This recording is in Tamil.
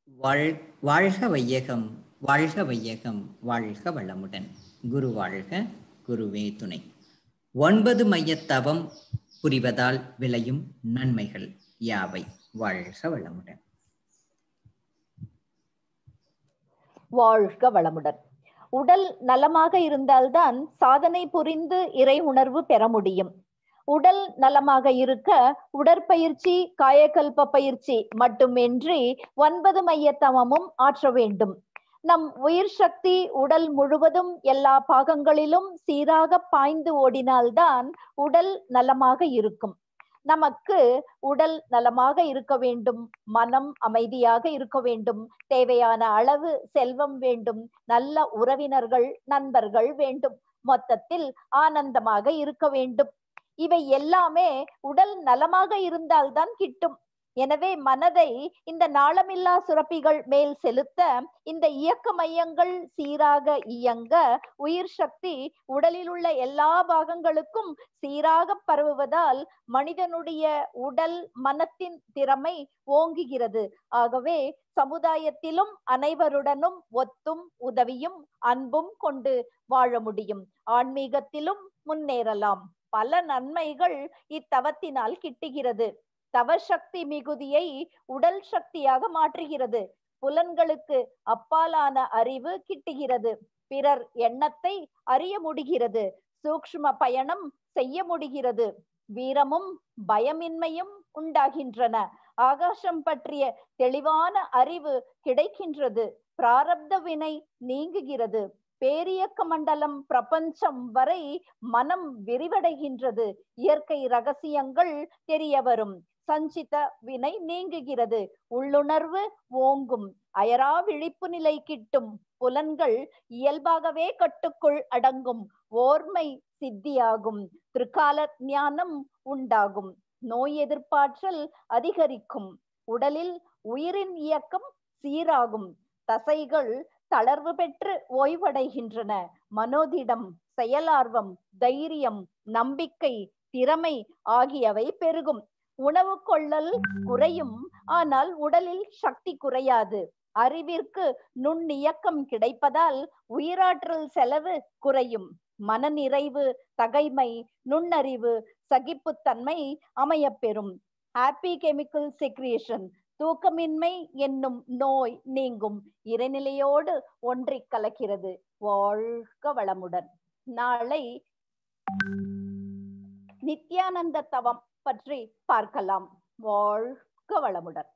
வாழ்க வையகம், வாழ்க வையகம், வாழ்க வளமுடன். குரு வாழ்க, குருவே துணை. 9 மையத்தவம் புரிவதால் விளையும் நன்மைகள் யாவை? வாழ்க வளமுடன். வாழ்க வளமுடன். உடல் நலமாக இருந்தால்தான் சாதனை புரிந்து இறை உணர்வு பெற முடியும். உடல் நலமாக இருக்க உடற்பயிற்சி, காயகல்ப பயிற்சி மட்டுமின்றி 9 மையத்தவமும் ஆற்ற வேண்டும். நம் உயிர் சக்தி உடல் முழுவதும் எல்லா பாகங்களிலும் சீராக பாய்ந்து ஓடினால்தான் உடல் நலமாக இருக்கும். நமக்கு உடல் நலமாக இருக்க வேண்டும், மனம் அமைதியாக இருக்க வேண்டும், தேவையான அளவு செல்வம் வேண்டும், நல்ல உறவினர்கள் நண்பர்கள் வேண்டும், மொத்தத்தில் ஆனந்தமாக இருக்க வேண்டும். இவை எல்லாமே உடல் நலமாக இருந்தால்தான் கிட்டும். எனவே மனதை இந்த நாளமில்லா சுரப்பிகள் மேல் செலுத்த, இந்த இயக்க மையங்கள் சீராக இயங்க, உயிர் சக்தி உடலில் உள்ள எல்லா பாகங்களுக்கும் சீராக பரவுவதால் மனிதனுடைய உடல் மனத்தின் திறமை ஓங்குகிறது. ஆகவே சமுதாயத்திலும் அனைவருடனும் ஒத்தும் உதவியும் அன்பும் கொண்டு வாழ முடியும். ஆன்மீகத்திலும் முன்னேறலாம். பல நன்மைகள் இத்தவத்தினால் கிட்டுகிறது. தவசக்தி மிகுதியை உடல் சக்தியாக மாற்றுகிறது. புலன்களுக்கு அப்பாலான அறிவு கிட்டுகிறது. பிறர் எண்ணத்தை அறிய முடிகிறது. சூக்ஷ்ம பயணம் செய்ய முடிகிறது. வீரமும் பயமின்மையும் உண்டாகின்றன. ஆகாசம் பற்றிய தெளிவான அறிவு கிடைக்கின்றது. பிராரப்த வினை நீங்குகிறது. பேரியக்க மண்டலம் பிரபஞ்சம் வரை மனம் விரிவடைகின்றது. இயற்கை ரகசியங்கள் தெரிய வரும். சஞ்சித வினை நீங்குகிறது. உள்ளுணர்வு ஓங்கும். அயரா விழிப்பு நிலை கிட்டும். புலன்கள் இயல்பாகவே கட்டுக்குள் அடங்கும். ஓர்மை சித்தியாகும். திரிகால ஞானம் உண்டாகும். நோய் எதிர்ப்பாற்றல் அதிகரிக்கும். உடலில் உயிரின் இயக்கம் சீராகும். தசைகள் தளர்வு பெற்று ஓய்வடைகின்றன. மனோதிடம், செயலார்வம், தைரியம், நம்பிக்கை, திறமை ஆகியவை பெருகும். உணவு கொள்ளல் குறையும். ஆனால் உடலில் சக்தி குறையாது. அறிவிற்கு நுண்ணியக்கம் கிடைப்பதால் உயிராற்றல் செலவு குறையும். மனநிறைவு, தகைமை, நுண்ணறிவு, சகிப்புத்தன்மை அமையப்பெறும். ஹாப்பி கெமிக்கல் செக்ரியேஷன், தூக்கமின்மை என்னும் நோய் நீங்கும். இறைநிலையோடு ஒன்றிக் கலக்கிறது. வாழ்க வளமுடன். நாளை நித்யானந்த தவம் பற்றி பார்க்கலாம். வாழ்க வளமுடன்.